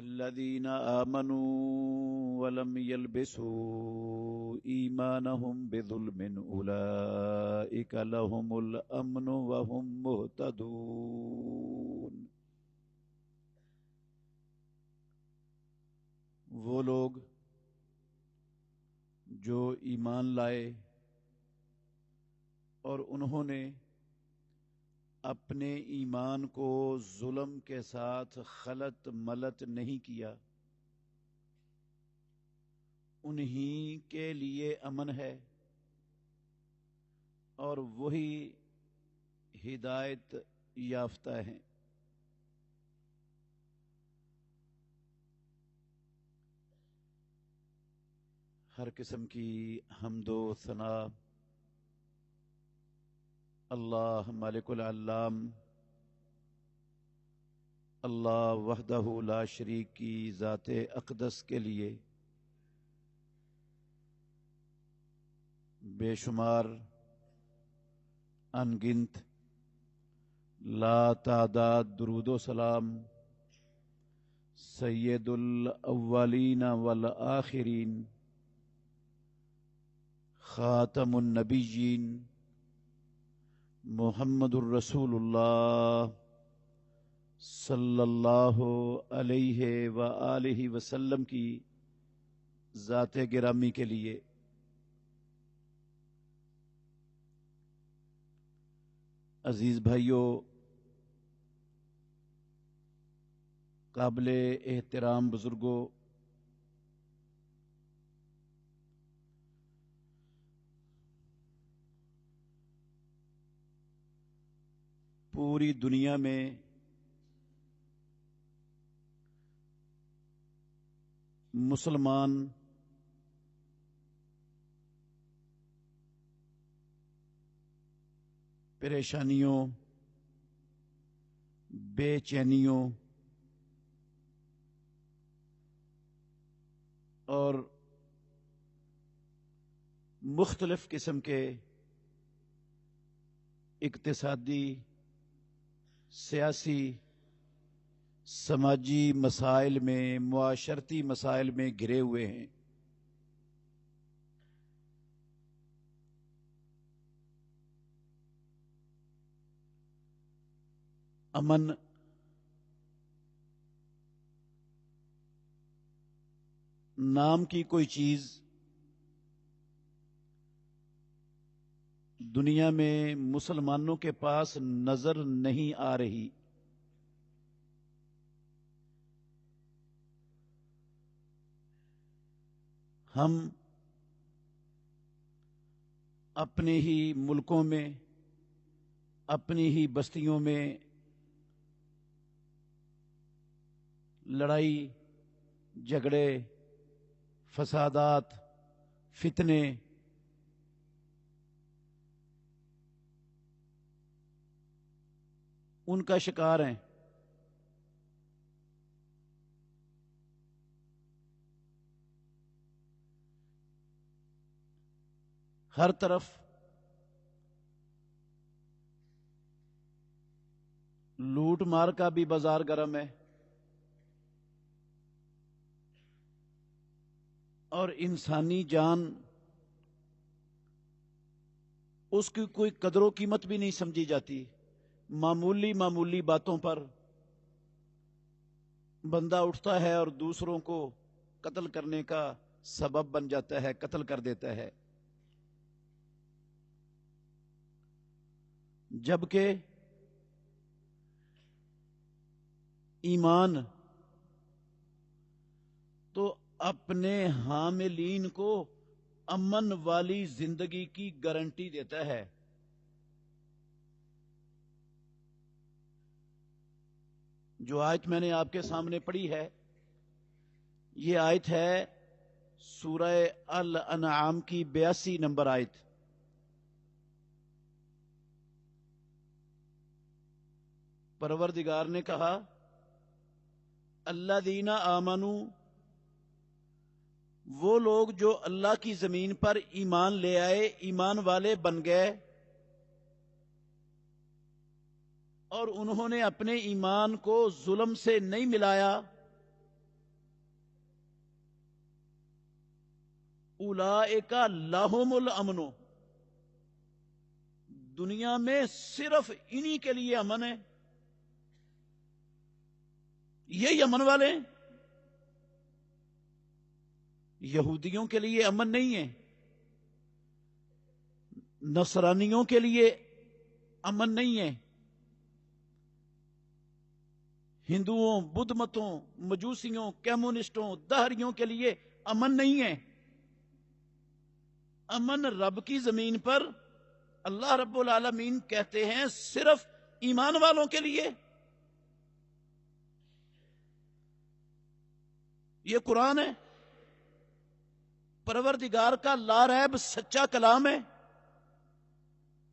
الذين آمنوا ولم يلبسوا إيمانهم بظلم أولئك لهم الأمن وهم مهتدون۔ وہ لوگ جو ایمان لائے اور انہوں نے اپنے ایمان کو ظلم کے ساتھ خلط ملط نہیں کیا، انہی کے لیے امن ہے اور وہی ہدایت یافتہ ہیں۔ ہر قسم کی حمد و ثنا اللہ مالک العلام، اللہ وحدہ لا شریک کی ذات اقدس کے لیے بے شمار انگنت لا تعداد درود و سلام سید الاولین والآخرین خاتم النبیین محمد الرسول اللہ صلی اللہ علیہ وآلہ وسلم کی ذات گرامی کے لیے۔ عزیز بھائیو، قابل احترام بزرگوں، پوری دنیا میں مسلمان پریشانیوں، بے چینیوں اور مختلف قسم کے اقتصادی، سیاسی، سماجی مسائل میں، معاشرتی مسائل میں گھرے ہوئے ہیں۔ امن نام کی کوئی چیز دنیا میں مسلمانوں کے پاس نظر نہیں آ رہی۔ ہم اپنے ہی ملکوں میں، اپنی ہی بستیوں میں لڑائی جھگڑے، فسادات، فتنے، ان کا شکار ہیں۔ ہر طرف لوٹ مار کا بھی بازار گرم ہے، اور انسانی جان اس کی کوئی قدر و قیمت بھی نہیں سمجھی جاتی۔ معمولی معمولی باتوں پر بندہ اٹھتا ہے اور دوسروں کو قتل کرنے کا سبب بن جاتا ہے، قتل کر دیتا ہے، جبکہ ایمان تو اپنے حاملین کو امن والی زندگی کی گارنٹی دیتا ہے۔ جو آیت میں نے آپ کے سامنے پڑھی ہے، یہ آیت ہے سورہ الانعام کی 82 نمبر آیت۔ پروردگار نے کہا الذین آمنوا، وہ لوگ جو اللہ کی زمین پر ایمان لے آئے، ایمان والے بن گئے، اور انہوں نے اپنے ایمان کو ظلم سے نہیں ملایا، اولئک لہم الامن، دنیا میں صرف انہی کے لیے امن ہے، یہی امن والے ہیں، یہودیوں کے لیے امن نہیں ہے، نصرانیوں کے لیے امن نہیں ہے، ہندوؤں، بدھ متوں، مجوسیوں، کمیونسٹوں، دہریوں کے لیے امن نہیں ہے۔ امن رب کی زمین پر اللہ رب العالمین کہتے ہیں صرف ایمان والوں کے لیے۔ یہ قرآن ہے، پروردگار کا لا ریب سچا کلام ہے،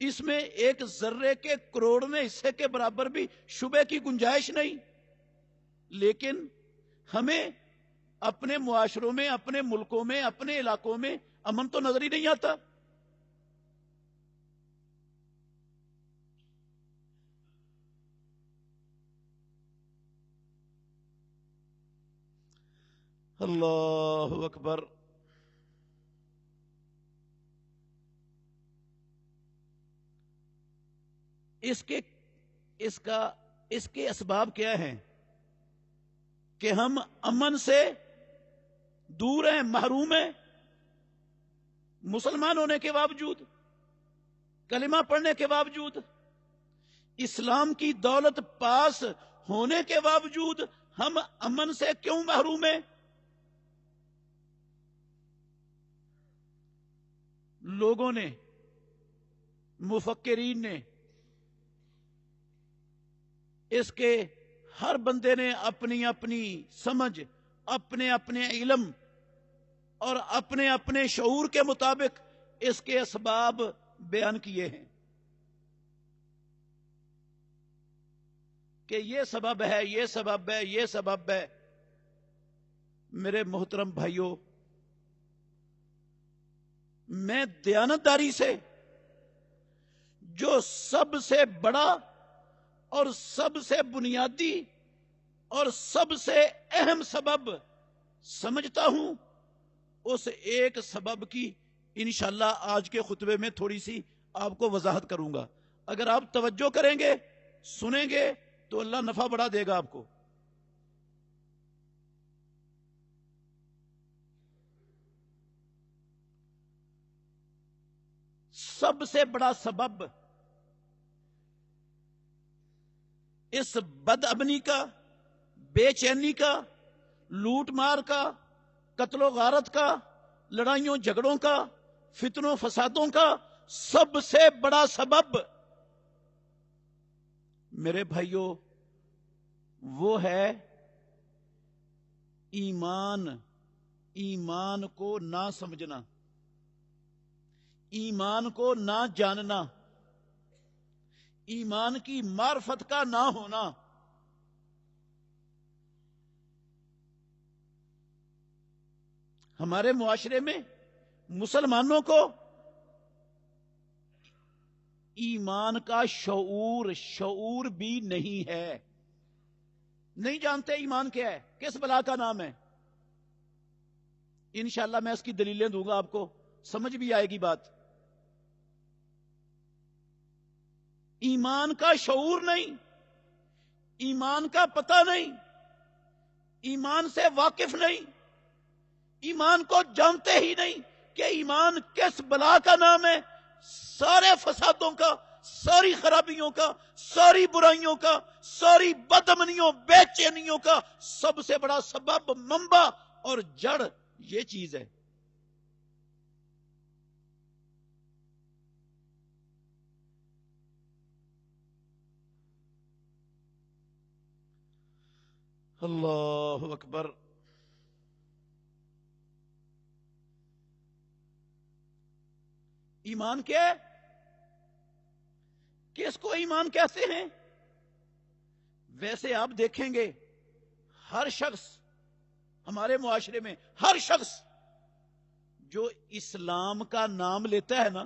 اس میں ایک ذرے کے کروڑویں حصے کے برابر بھی شبے کی گنجائش نہیں، لیکن ہمیں اپنے معاشروں میں، اپنے ملکوں میں، اپنے علاقوں میں امن تو نظر ہی نہیں آتا۔ اللہ اکبر۔ اس کے اسباب کیا ہیں کہ ہم امن سے دور ہیں، محروم ہیں، مسلمان ہونے کے باوجود، کلمہ پڑھنے کے باوجود، اسلام کی دولت پاس ہونے کے باوجود ہم امن سے کیوں محروم ہیں؟ لوگوں نے، مفکرین نے، اس کے ہر بندے نے اپنی اپنی سمجھ، اپنے اپنے علم اور اپنے اپنے شعور کے مطابق اس کے اسباب بیان کیے ہیں کہ یہ سبب ہے، یہ سبب ہے، یہ سبب ہے۔ میرے محترم بھائیوں، میں دیانتداری سے جو سب سے بڑا اور سب سے بنیادی اور سب سے اہم سبب سمجھتا ہوں، اس ایک سبب کی انشاءاللہ آج کے خطبے میں تھوڑی سی آپ کو وضاحت کروں گا۔ اگر آپ توجہ کریں گے، سنیں گے، تو اللہ نفع بڑھا دے گا آپ کو۔ سب سے بڑا سبب اس بد امنی کا، بے چینی کا، لوٹ مار کا، قتل و غارت کا، لڑائیوں جھگڑوں کا، فتنوں فسادوں کا سب سے بڑا سبب میرے بھائیوں وہ ہے ایمان، ایمان کو نہ سمجھنا، ایمان کو نہ جاننا، ایمان کی معرفت کا نہ ہونا۔ ہمارے معاشرے میں مسلمانوں کو ایمان کا شعور بھی نہیں ہے، نہیں جانتے ایمان کیا ہے، کس بلا کا نام ہے۔ انشاءاللہ میں اس کی دلیلیں دوں گا، آپ کو سمجھ بھی آئے گی بات۔ ایمان کا شعور نہیں، ایمان کا پتہ نہیں، ایمان سے واقف نہیں، ایمان کو جانتے ہی نہیں کہ ایمان کس بلا کا نام ہے۔ سارے فسادوں کا، ساری خرابیوں کا، ساری برائیوں کا، ساری بدامنیوں، بے چینیوں کا سب سے بڑا سبب، منبع اور جڑ یہ چیز ہے۔ اللہ اکبر۔ ایمان کیا ہے؟ کس کو ایمان کہتے ہیں؟ ویسے آپ دیکھیں گے ہر شخص ہمارے معاشرے میں، ہر شخص جو اسلام کا نام لیتا ہے نا،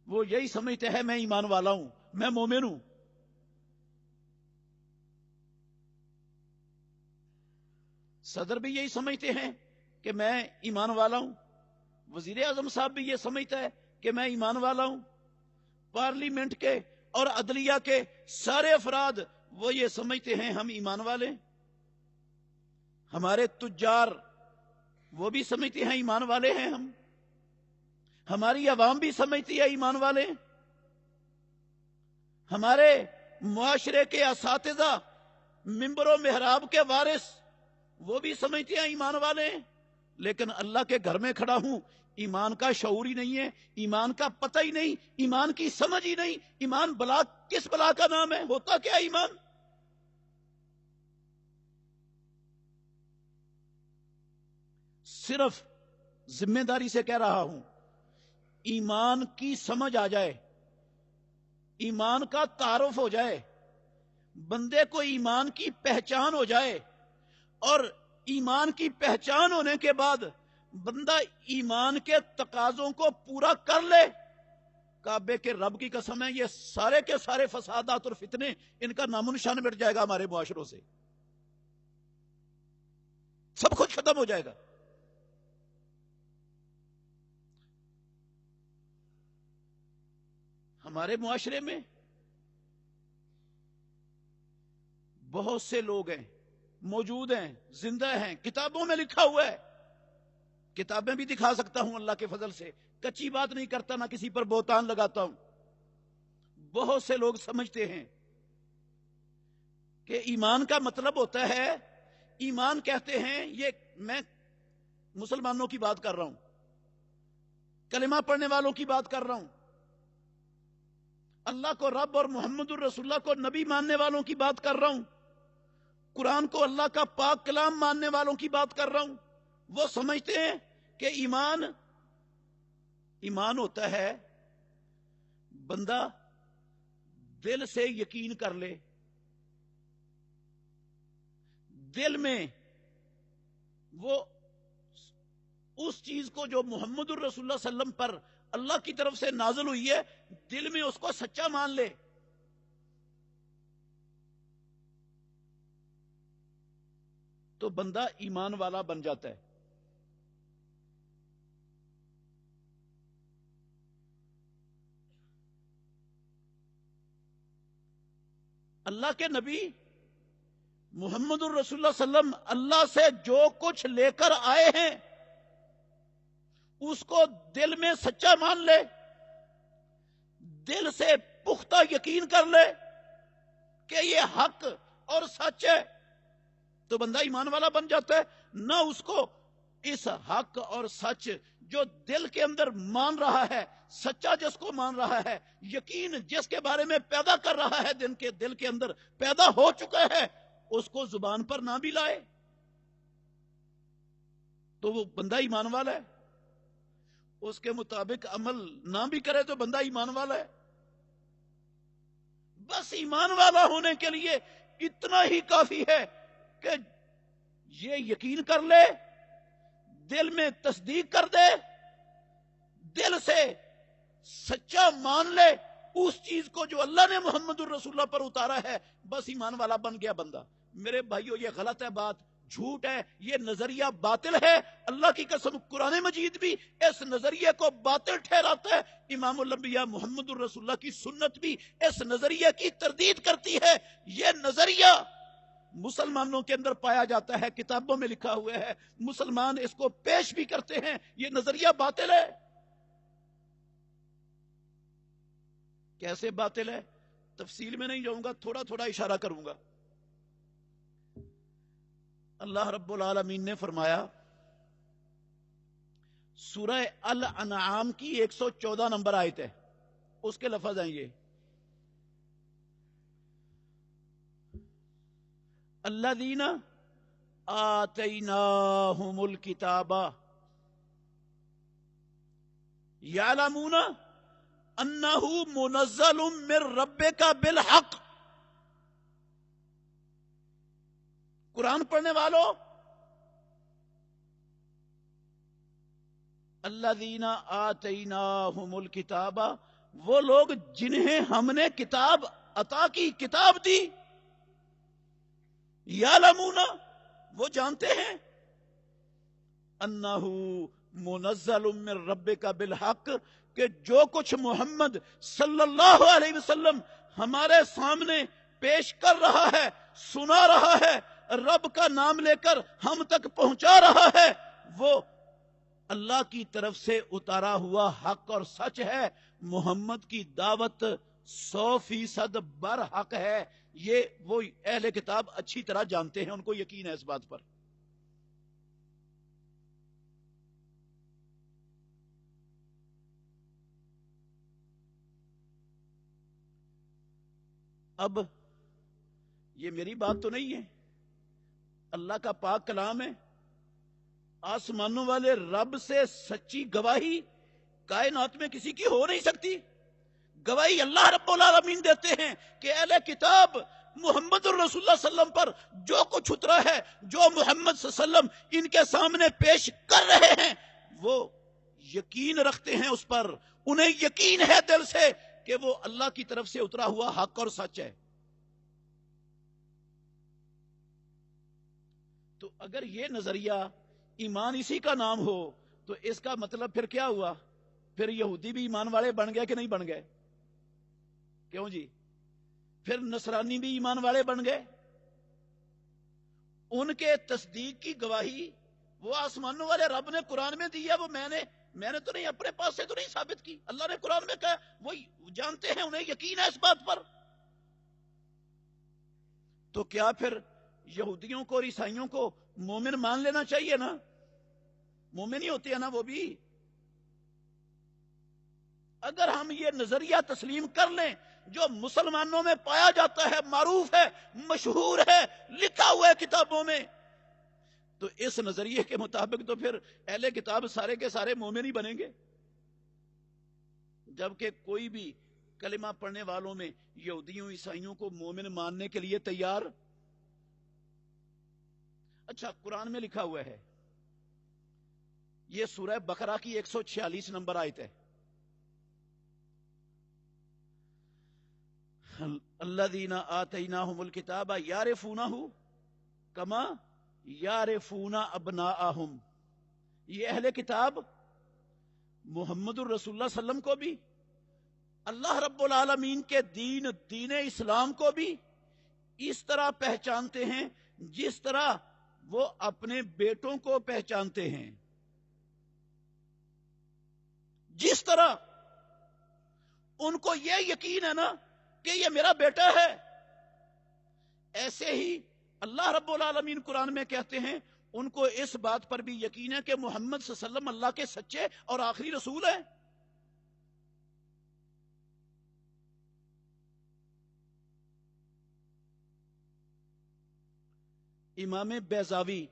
وہ یہی سمجھتا ہے میں ایمان والا ہوں، میں مومن ہوں۔ صدر بھی یہی سمجھتے ہیں کہ میں ایمان والا ہوں، وزیر اعظم صاحب بھی یہ سمجھتا ہے کہ میں ایمان والا ہوں، پارلیمنٹ کے اور عدلیہ کے سارے افراد وہ یہ سمجھتے ہیں ہم ایمان والے ہیں، ہمارے تجار وہ بھی سمجھتے ہیں ایمان والے ہیں، ہماری عوام بھی سمجھتی ہے ایمان والے ہیں، ہمارے معاشرے کے اساتذہ، ممبر و محراب کے وارث وہ بھی سمجھتے ہیں ایمان والے ہیں، لیکن اللہ کے گھر میں کھڑا ہوں، ایمان کا شعور ہی نہیں ہے، ایمان کا پتہ ہی نہیں، ایمان کی سمجھ ہی نہیں، ایمان بلا کس بلا کا نام ہے، ہوتا کیا ایمان؟ صرف ذمہ داری سے کہہ رہا ہوں، ایمان کی سمجھ آ جائے، ایمان کا تعارف ہو جائے، بندے کو ایمان کی پہچان ہو جائے، اور ایمان کی پہچان ہونے کے بعد بندہ ایمان کے تقاضوں کو پورا کر لے، کعبے کے رب کی قسم ہے یہ سارے کے سارے فسادات اور فتنے ان کا نام و نشان مٹ جائے گا ہمارے معاشروں سے، سب کچھ ختم ہو جائے گا۔ ہمارے معاشرے میں بہت سے لوگ ہیں، موجود ہیں، زندہ ہیں، کتابوں میں لکھا ہوا ہے، کتابیں بھی دکھا سکتا ہوں اللہ کے فضل سے، کچی بات نہیں کرتا، نہ کسی پر بہتان لگاتا ہوں۔ بہت سے لوگ سمجھتے ہیں کہ ایمان کا مطلب ہوتا ہے، ایمان کہتے ہیں، یہ میں مسلمانوں کی بات کر رہا ہوں، کلمہ پڑھنے والوں کی بات کر رہا ہوں، اللہ کو رب اور محمد الرسول اللہ کو نبی ماننے والوں کی بات کر رہا ہوں، قرآن کو اللہ کا پاک کلام ماننے والوں کی بات کر رہا ہوں۔ وہ سمجھتے ہیں کہ ایمان ہوتا ہے بندہ دل سے یقین کر لے، دل میں وہ اس چیز کو جو محمد الرسول اللہ صلی اللہ علیہ وسلم پر اللہ کی طرف سے نازل ہوئی ہے، دل میں اس کو سچا مان لے، تو بندہ ایمان والا بن جاتا ہے۔ اللہ کے نبی محمد الرسول اللہ صلی اللہ علیہ وسلم اللہ سے جو کچھ لے کر آئے ہیں اس کو دل میں سچا مان لے، دل سے پختہ یقین کر لے کہ یہ حق اور سچ ہے، تو بندہ ایمان والا بن جاتا ہے۔ نہ اس کو اس حق اور سچ جو دل کے اندر مان رہا ہے، سچا جس کو مان رہا ہے، یقین جس کے بارے میں پیدا کر رہا ہے، دل کے اندر پیدا ہو چکا ہے، اس کو زبان پر نہ بھی لائے تو وہ بندہ ایمان والا ہے، اس کے مطابق عمل نہ بھی کرے تو بندہ ایمان والا ہے۔ بس ایمان والا ہونے کے لیے اتنا ہی کافی ہے کہ یہ یقین کر لے، دل میں تصدیق کر دے، دل سے سچا مان لے اس چیز کو جو اللہ نے محمد الرسول اللہ پر اتارا ہے، بس ایمان والا بن گیا بندہ۔ میرے بھائیو یہ غلط ہے، بات جھوٹ ہے، یہ نظریہ باطل ہے، اللہ کی قسم قرآن مجید بھی اس نظریے کو باطل ٹھہراتا ہے، امام الانبیاء محمد الرسول اللہ کی سنت بھی اس نظریے کی تردید کرتی ہے۔ یہ نظریہ مسلمانوں کے اندر پایا جاتا ہے، کتابوں میں لکھا ہوا ہے، مسلمان اس کو پیش بھی کرتے ہیں، یہ نظریہ باطل ہے۔ کیسے باطل ہے؟ تفصیل میں نہیں جاؤں گا، تھوڑا تھوڑا اشارہ کروں گا۔ اللہ رب العالمین نے فرمایا، سورہ الانعام کی 114 نمبر آیت ہے، اس کے لفظ ہیں یہ، الذین آتیناہم الکتاب یعلمون انہ منزل من ربک بالحق۔ قرآن پڑھنے والوں، الذین آتیناہم الکتاب، وہ لوگ جنہیں ہم نے کتاب عطا کی، کتاب دی، یعلمون، وہ جانتے ہیں، انہو منزل من ربک بالحق، کہ جو کچھ محمد صلی اللہ علیہ وسلم ہمارے سامنے پیش کر رہا ہے، سنا رہا ہے، رب کا نام لے کر ہم تک پہنچا رہا ہے، وہ اللہ کی طرف سے اتارا ہوا حق اور سچ ہے۔ محمد کی دعوت 100% برحق ہے۔ یہ وہ اہل کتاب اچھی طرح جانتے ہیں، ان کو یقین ہے اس بات پر۔ اب یہ میری بات تو نہیں ہے، اللہ کا پاک کلام ہے۔ آسمانوں والے رب سے سچی گواہی کائنات میں کسی کی ہو نہیں سکتی۔ گواہی اللہ رب العالمین دیتے ہیں کہ اہل کتاب محمد الرسول اللہ صلی اللہ علیہ وسلم پر جو کچھ اترا ہے، جو محمد صلی اللہ علیہ وسلم ان کے سامنے پیش کر رہے ہیں، وہ یقین رکھتے ہیں اس پر، انہیں یقین ہے دل سے کہ وہ اللہ کی طرف سے اترا ہوا حق اور سچ ہے۔ تو اگر یہ نظریہ ایمان اسی کا نام ہو تو اس کا مطلب پھر کیا ہوا؟ پھر یہودی بھی ایمان والے بن گئے کہ نہیں بن گئے؟ کیوں جی؟ پھر نصرانی بھی ایمان والے بن گئے؟ ان کے تصدیق کی گواہی وہ آسمانوں والے رب نے قرآن میں دی ہے، وہ میں نے تو نہیں، اپنے پاس سے تو نہیں ثابت کی، اللہ نے قرآن میں کہا، وہ جانتے ہیں، انہیں یقین ہے اس بات پر۔ تو کیا پھر یہودیوں کو اور عیسائیوں کو مومن مان لینا چاہیے نا؟ مومن ہی ہوتے ہیں نا وہ بھی۔ اگر ہم یہ نظریہ تسلیم کر لیں جو مسلمانوں میں پایا جاتا ہے، معروف ہے، مشہور ہے، لکھا ہوا ہے کتابوں میں، تو اس نظریے کے مطابق تو پھر اہل کتاب سارے کے سارے مومن ہی بنیں گے، جبکہ کوئی بھی کلمہ پڑھنے والوں میں یہودیوں عیسائیوں کو مومن ماننے کے لیے تیار۔ اچھا، قرآن میں لکھا ہوا ہے، یہ سورہ بقرہ کی 146 نمبر آیت ہے، الذین آتیناہم الکتاب یعرفونہ کما یعرفون ابناءہم۔ یہ اہل کتاب محمد الرسول اللہ صلی اللہ علیہ وسلم کو بھی، اللہ رب العالمین کے دین اسلام کو بھی اس طرح پہچانتے ہیں جس طرح وہ اپنے بیٹوں کو پہچانتے ہیں۔ جس طرح ان کو یہ یقین ہے نا کہ یہ میرا بیٹا ہے، ایسے ہی اللہ رب العالمین قرآن میں کہتے ہیں ان کو اس بات پر بھی یقین ہے کہ محمد صلی اللہ علیہ وسلم اللہ کے سچے اور آخری رسول ہیں۔ امام بیضاوی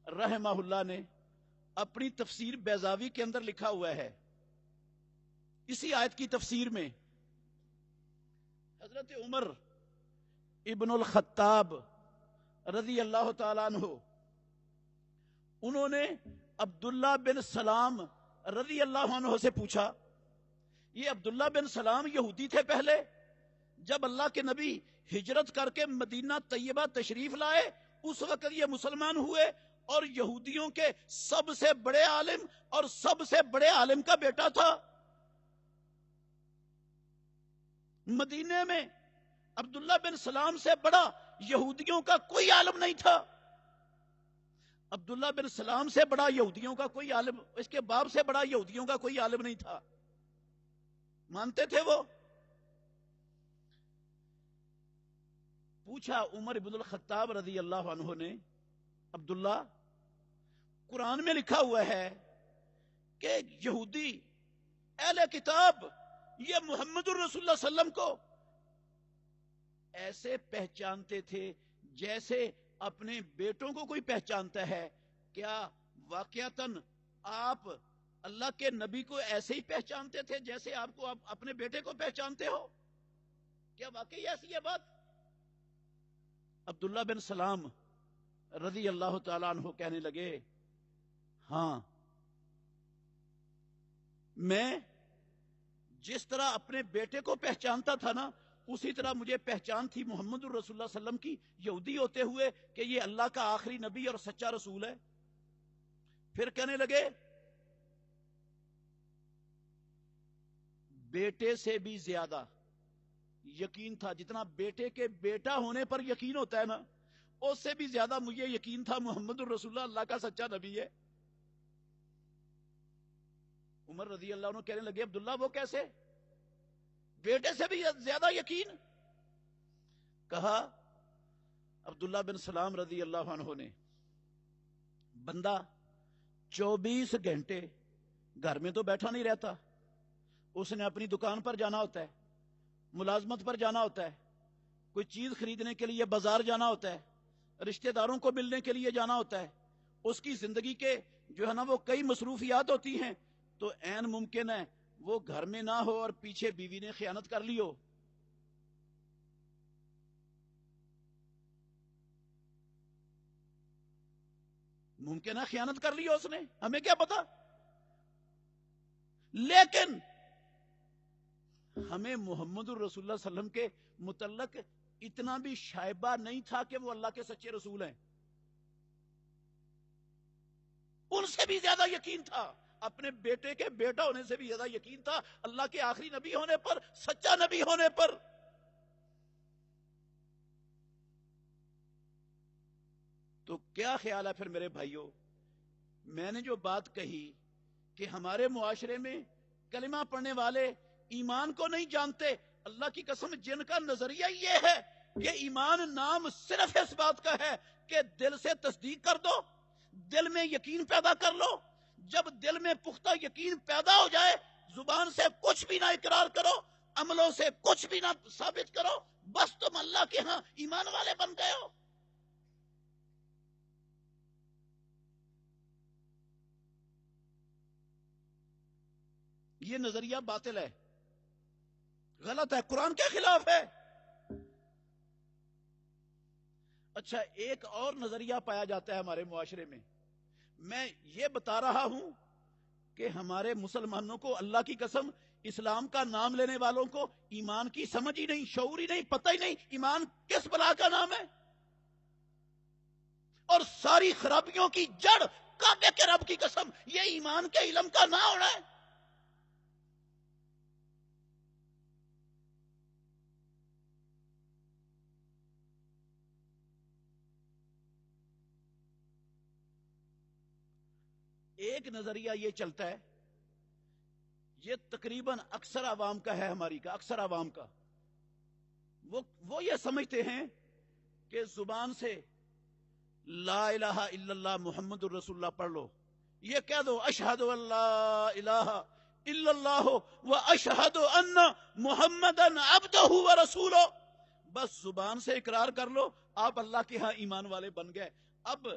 رحمہ اللہ نے اپنی تفسیر بیضاوی کے اندر لکھا ہوا ہے، اسی آیت کی تفسیر میں حضرت عمر ابن الخطاب رضی اللہ تعالیٰ عنہ، انہوں نے عبداللہ بن سلام رضی اللہ عنہ سے پوچھا، یہ عبداللہ بن سلام یہودی تھے پہلے، جب اللہ کے نبی ہجرت کر کے مدینہ طیبہ تشریف لائے اس وقت یہ مسلمان ہوئے، اور یہودیوں کے سب سے بڑے عالم اور سب سے بڑے عالم کا بیٹا تھا۔ مدینے میں عبداللہ بن سلام سے بڑا یہودیوں کا کوئی عالم نہیں تھا، عبداللہ بن سلام سے بڑا یہودیوں کا کوئی عالم، اس کے باپ سے بڑا یہودیوں کا کوئی عالم نہیں تھا، مانتے تھے وہ۔ پوچھا عمر بن الخطاب رضی اللہ عنہ نے، عبداللہ، قرآن میں لکھا ہوا ہے کہ یہودی اہل کتاب یہ محمد الرسول اللہ صلی اللہ علیہ وسلم کو ایسے پہچانتے تھے جیسے اپنے بیٹوں کو کوئی پہچانتا ہے، کیا واقعتاً آپ اللہ کے نبی کو ایسے ہی پہچانتے تھے جیسے آپ کو اپنے بیٹے کو پہچانتے ہو؟ کیا واقعی ایسی ہے بات؟ عبداللہ بن سلام رضی اللہ تعالیٰ عنہ کہنے لگے، ہاں، میں جس طرح اپنے بیٹے کو پہچانتا تھا نا، اسی طرح مجھے پہچان تھی محمد الرسول اللہ صلی اللہ علیہ وسلم کی، یہودی ہوتے ہوئے، کہ یہ اللہ کا آخری نبی اور سچا رسول ہے۔ پھر کہنے لگے بیٹے سے بھی زیادہ یقین تھا، جتنا بیٹے کے بیٹا ہونے پر یقین ہوتا ہے نا، اس سے بھی زیادہ مجھے یقین تھا محمد الرسول اللہ اللہ کا سچا نبی ہے۔ عمر رضی اللہ عنہ کہنے لگے عبداللہ وہ کیسے، بیٹے سے بھی زیادہ یقین؟ کہا عبداللہ بن سلام رضی اللہ عنہ نے، بندہ 24 گھنٹے گھر میں تو بیٹھا نہیں رہتا، اس نے اپنی دکان پر جانا ہوتا ہے، ملازمت پر جانا ہوتا ہے، کوئی چیز خریدنے کے لیے بازار جانا ہوتا ہے، رشتہ داروں کو ملنے کے لیے جانا ہوتا ہے، اس کی زندگی کے جو ہے نا وہ کئی مصروفیات ہوتی ہیں، تو عین ممکن ہے وہ گھر میں نہ ہو اور پیچھے بیوی نے خیانت کر لی ہو۔ ممکن ہے خیانت کر لی ہو اس نے، ہمیں کیا پتا، لیکن ہمیں محمد الرسول اللہ صلی اللہ علیہ وسلم کے متعلق اتنا بھی شائبہ نہیں تھا کہ وہ اللہ کے سچے رسول ہیں، ان سے بھی زیادہ یقین تھا، اپنے بیٹے کے بیٹا ہونے سے بھی زیادہ یقین تھا اللہ کے آخری نبی ہونے پر، سچا نبی ہونے پر۔ تو کیا خیال ہے پھر میرے بھائیوں، میں نے جو بات کہی کہ ہمارے معاشرے میں کلمہ پڑھنے والے ایمان کو نہیں جانتے، اللہ کی قسم جن کا نظریہ یہ ہے کہ ایمان نام صرف اس بات کا ہے کہ دل سے تصدیق کر دو، دل میں یقین پیدا کر لو، جب دل میں پختہ یقین پیدا ہو جائے، زبان سے کچھ بھی نہ اقرار کرو، عملوں سے کچھ بھی نہ ثابت کرو، بس تم اللہ کے ہاں ایمان والے بن گئے ہو۔ یہ نظریہ باطل ہے، غلط ہے، قرآن کے خلاف ہے۔ اچھا ایک اور نظریہ پایا جاتا ہے ہمارے معاشرے میں، میں یہ بتا رہا ہوں کہ ہمارے مسلمانوں کو اللہ کی قسم اسلام کا نام لینے والوں کو ایمان کی سمجھ ہی نہیں، شعور ہی نہیں، پتہ ہی نہیں ایمان کس بلا کا نام ہے، اور ساری خرابیوں کی جڑ کعبے کے رب کی قسم یہ ایمان کے علم کا نہ ہونا ہے۔ ایک نظریہ یہ چلتا ہے، یہ تقریباً اکثر عوام کا ہے، ہماری کا اکثر عوام کا، وہ یہ سمجھتے ہیں کہ زبان سے لا الہ الا اللہ محمد الرسول اللہ پڑھ لو، یہ کہہ دو اشہد ان لا الہ الا اللہ و اشہد ان محمدن عبدہ و رسولہ، بس زبان سے اقرار کر لو، آپ اللہ کے ہاں ایمان والے بن گئے۔ اب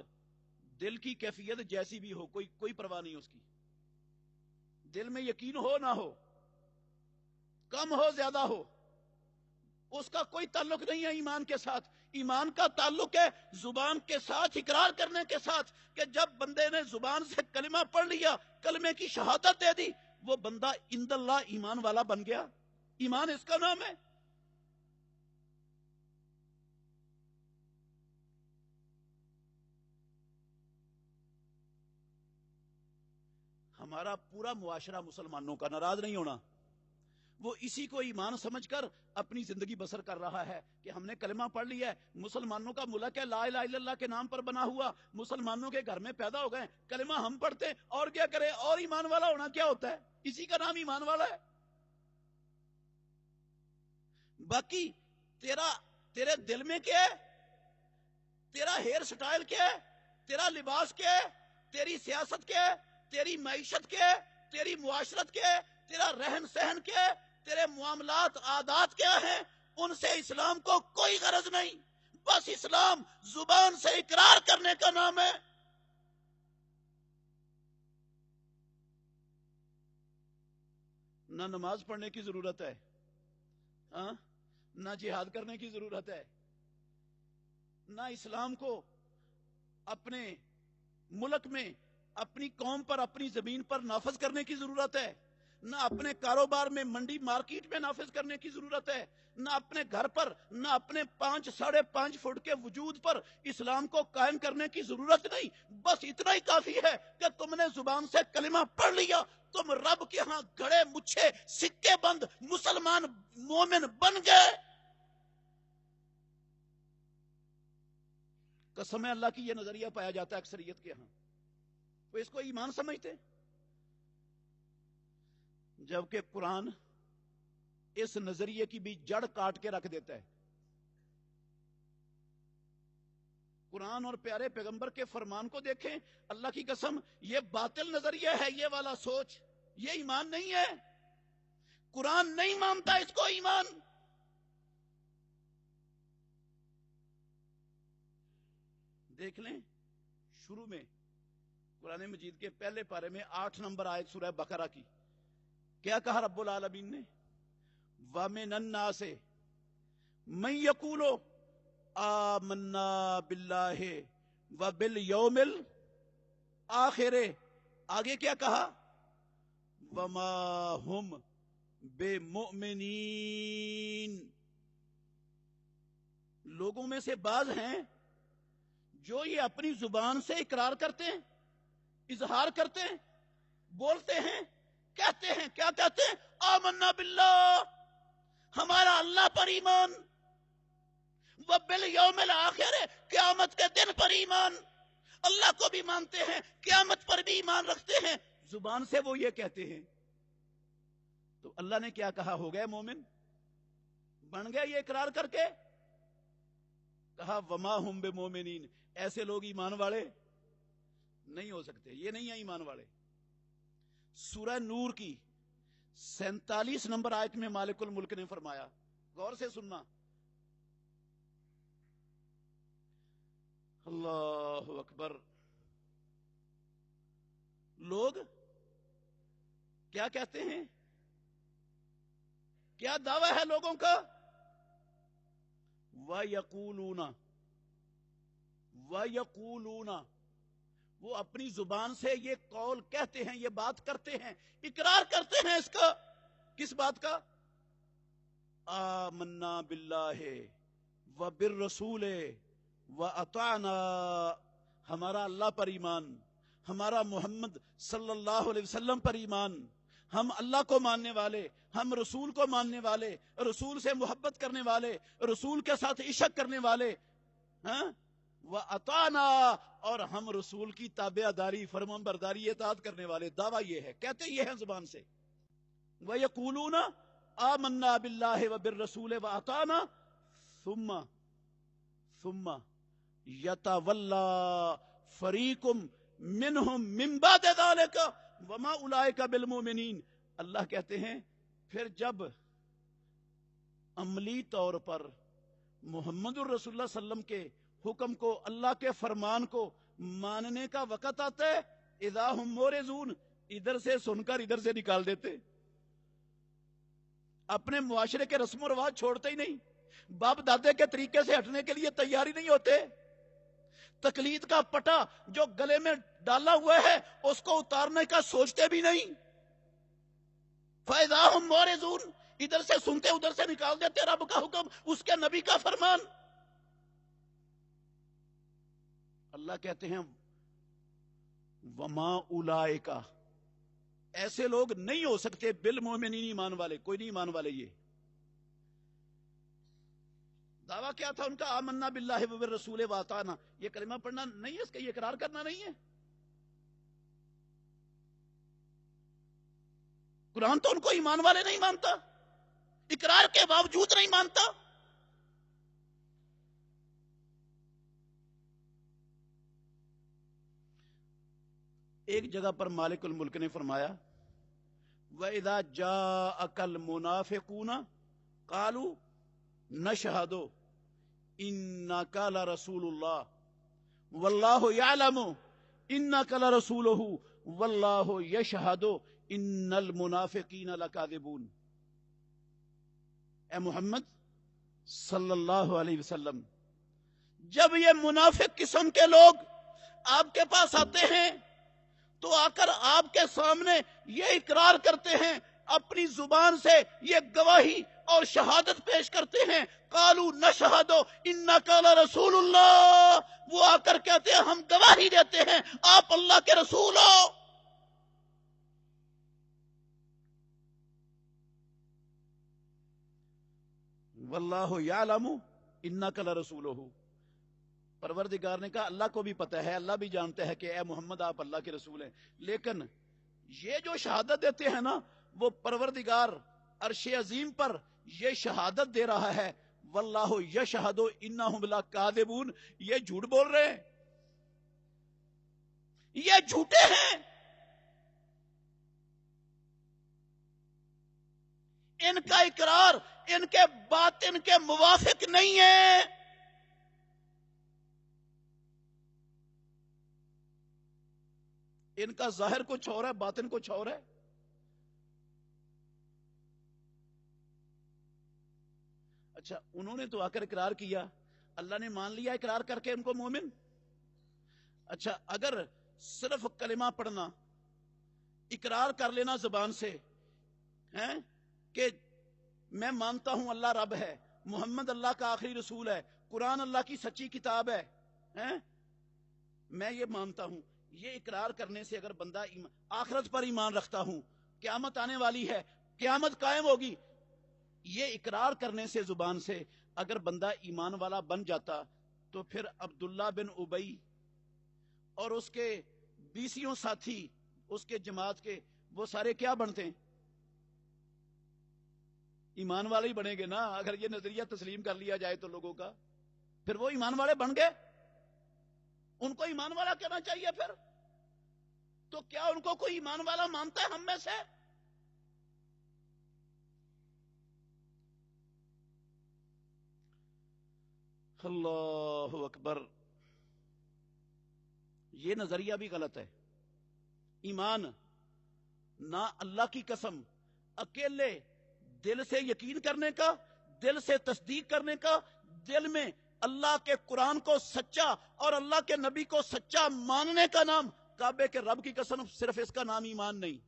دل کی کیفیت جیسی بھی ہو، کوئی پرواہ نہیں اس کی، دل میں یقین ہو نہ ہو، کم ہو زیادہ ہو، اس کا کوئی تعلق نہیں ہے ایمان کے ساتھ۔ ایمان کا تعلق ہے زبان کے ساتھ اقرار کرنے کے ساتھ، کہ جب بندے نے زبان سے کلمہ پڑھ لیا، کلمے کی شہادت دے دی، وہ بندہ عند اللہ ایمان والا بن گیا، ایمان اس کا نام ہے۔ ہمارا پورا معاشرہ مسلمانوں کا، ناراض نہیں ہونا، وہ اسی کو ایمان سمجھ کر اپنی زندگی بسر کر رہا ہے کہ ہم نے کلمہ پڑھ لیا ہے، مسلمانوں کا ملک ہے، لا الہ الا اللہ کے نام پر بنا ہوا، مسلمانوں کے گھر میں پیدا ہو گئے، کلمہ ہم پڑھتے ہیں، اور کیا کرے، اور ایمان والا ہونا کیا ہوتا ہے، اسی کا نام ایمان والا ہے۔ باقی تیرے دل میں کیا ہے، تیرا ہیئر سٹائل کیا ہے، تیرا لباس کیا ہے، تیری سیاست کیا ہے، تیری معیشت کیا ہے، تیری معاشرت کیا ہے، تیرا رہن سہن کیا ہے، تیرے معاملات عادات کیا ہیں، ان سے اسلام کو کوئی غرض نہیں، بس اسلام زبان سے اقرار کرنے کا نام ہے۔ نہ نماز پڑھنے کی ضرورت ہے، ہاں، نہ جہاد کرنے کی ضرورت ہے، نہ اسلام کو اپنے ملک میں، اپنی قوم پر، اپنی زمین پر نافذ کرنے کی ضرورت ہے، نہ اپنے کاروبار میں منڈی مارکیٹ میں نافذ کرنے کی ضرورت ہے، نہ اپنے گھر پر، نہ اپنے 5-5.5 فٹ کے وجود پر اسلام کو قائم کرنے کی ضرورت نہیں. بس اتنا ہی کافی ہے کہ تم نے زبان سے کلمہ پڑھ لیا، تم رب کے ہاں گھڑے مچھے سکے بند مسلمان مومن بن گئے. قسم اللہ کی یہ نظریہ پایا جاتا ہے اکثریت کے ہاں، وہ اس کو ایمان سمجھتے، جبکہ قرآن اس نظریے کی بھی جڑ کاٹ کے رکھ دیتا ہے. قرآن اور پیارے پیغمبر کے فرمان کو دیکھیں، اللہ کی قسم یہ باطل نظریہ ہے، یہ والا سوچ، یہ ایمان نہیں ہے. قرآن نہیں مانتا اس کو ایمان. دیکھ لیں شروع میں قرآن مجید کے پہلے پارے میں 8 نمبر آیت سورہ بقرہ کی، کیا کہا رب العالمین نے؟ وَمِنَ النَّاسِ مَن يَقُولُ آمَنَّا بِاللَّهِ وَبِالْيَوْمِ الْآخِرِ. آگے کیا کہا؟ وَمَا هُمْ بِمُؤْمِنِينَ. لوگوں میں سے بعض ہیں جو یہ اپنی زبان سے اقرار کرتے ہیں، اظہار کرتے ہیں، بولتے ہیں، کہتے ہیں. کیا کہتے ہیں؟ آمنا باللہ، ہمارا اللہ پر ایمان، وبالیوم الآخر، قیامت کے دن پر ایمان. اللہ کو بھی مانتے ہیں، قیامت پر بھی ایمان رکھتے ہیں، زبان سے وہ یہ کہتے ہیں. تو اللہ نے کیا کہا؟ ہو گئے مومن، بن گئے یہ اقرار کر کے. کہا وما ہم بمومنین، ایسے لوگ ایمان والے نہیں ہو سکتے، یہ نہیں ہے ایمان والے. سورہ نور کی 47 نمبر آیت میں مالک الملک نے فرمایا، غور سے سننا، اللہ اکبر. لوگ کیا کہتے ہیں؟ کیا دعویٰ ہے لوگوں کا؟ وَيَقُولُونَ، وہ اپنی زبان سے یہ قول کہتے ہیں، یہ بات کرتے ہیں، اقرار کرتے ہیں. اس کا کس بات کا؟ آمنا باللہ وبالرسول واطعنا، ہمارا اللہ پر ایمان، ہمارا محمد صلی اللہ علیہ وسلم پر ایمان، ہم اللہ کو ماننے والے، ہم رسول کو ماننے والے، رسول سے محبت کرنے والے، رسول کے ساتھ عشق کرنے والے، ہاں، وَأَطَعْنَا، اور ہم رسول کی تابع داری، فرمان برداری، اطاعت کرنے والے. دعویٰ یہ ہے، کہتے یہ ہیں زبان سے. وَيَقُولُونَ آمَنَّا بِاللَّهِ وَبِالرَّسُولِ وَأَطَعْنَا ثُمَّ يَتَوَلَّى فَرِيقٌ مِّنْهُمْ مِّن بَعْدِ ذَلِكَ وَمَا أُولَٰئِكَ بِالْمُؤْمِنِينَ. اللہ کہتے ہیں پھر جب عملی طور پر محمد الرسول اللہ صلی اللہ علیہ وسلم کے حکم کو، اللہ کے فرمان کو ماننے کا وقت آتا ہے، اذا ہم مورزون، ادھر سے سن کر ادھر سے نکال دیتے، اپنے معاشرے کے رسم و رواج چھوڑتے ہی نہیں، باپ دادے کے طریقے سے ہٹنے کے لیے تیاری نہیں ہوتے، تقلید کا پٹا جو گلے میں ڈالا ہوا ہے اس کو اتارنے کا سوچتے بھی نہیں. فَإِذَا هُمْ مُعْرِضُونَ، ادھر سے سنتے ادھر سے نکال دیتے رب کا حکم، اس کے نبی کا فرمان. اللہ کہتے ہیں وما اولئک، ایسے لوگ نہیں ہو سکتے بالمؤمنین، ایمان والے، کوئی نہیں ایمان والے. یہ دعویٰ کیا تھا ان کا؟ آمنا باللہ وبالرسول واطعنا. یہ کلمہ پڑھنا نہیں ہے، اس کا یہ اقرار کرنا نہیں ہے. قرآن تو ان کو ایمان والے نہیں مانتا، اقرار کے باوجود نہیں مانتا. ایک جگہ پر مالک الملک نے فرمایا وَإِذَا جَاءَكَ الْمُنَافِقُونَ قَالُوا نَشْهَدُ إِنَّكَ لَرَسُولُ اللَّهِ وَاللَّهُ يَعْلَمُ إِنَّكَ لَرَسُولُهُ وَاللَّهُ يَشْهَدُ إِنَّ الْمُنَافِقِينَ لَكَاذِبُونَ. اے محمد صلی اللہ علیہ وسلم، جب یہ منافق قسم کے لوگ آپ کے پاس آتے ہیں تو آ کر آپ کے سامنے یہ اقرار کرتے ہیں اپنی زبان سے یہ گواہی اور شہادت پیش کرتے ہیں، قالوا نشہد انک لرسول اللہ، وہ آ کر کہتے ہیں ہم گواہی دیتے ہیں آپ اللہ کے رسول ہو۔ واللہ یعلم انک لرسولہ، پروردگار نے کہا اللہ کو بھی پتہ ہے، اللہ بھی جانتا ہے کہ اے محمد آپ اللہ کے رسول ہیں، لیکن یہ جو شہادت دیتے ہیں نا، وہ پروردگار عرش عظیم پر یہ شہادت دے رہا ہے، واللہ یشہد انہم لکاذبون، یہ جھوٹ بول رہے ہیں، یہ جھوٹے ہیں، ان کا اقرار ان کے باطن کے موافق نہیں ہے۔ ان کا ظاہر کچھ اور ہے، باطن کچھ اور ہے۔ اچھا انہوں نے تو آ کر اقرار کیا، اللہ نے مان لیا اقرار کر کے ان کو مومن۔ اچھا اگر صرف کلمہ پڑھنا، اقرار کر لینا زبان سے ہیں کہ میں مانتا ہوں اللہ رب ہے، محمد اللہ کا آخری رسول ہے، قرآن اللہ کی سچی کتاب ہے، ہیں میں یہ مانتا ہوں، یہ اقرار کرنے سے اگر بندہ آخرت پر ایمان رکھتا ہوں، قیامت آنے والی ہے، قیامت قائم ہوگی، یہ اقرار کرنے سے زبان سے اگر بندہ ایمان والا بن جاتا، تو پھر عبداللہ بن ابی اور اس کے 20 ساتھی اس کے جماعت کے، وہ سارے کیا بنتے ہیں؟ ایمان والے ہی بنے گے نا، اگر یہ نظریہ تسلیم کر لیا جائے تو لوگوں کا، پھر وہ ایمان والے بن گئے، ان کو ایمان والا کہنا چاہیے پھر۔ تو کیا ان کو کوئی ایمان والا مانتا ہے ہم میں سے؟ اللہ اکبر، یہ نظریہ بھی غلط ہے۔ ایمان نہ اللہ کی قسم اکیلے دل سے یقین کرنے کا، دل سے تصدیق کرنے کا، دل میں اللہ کے قرآن کو سچا اور اللہ کے نبی کو سچا ماننے کا نام، کعبے کے رب کی قسم صرف اس کا نام ایمان نہیں،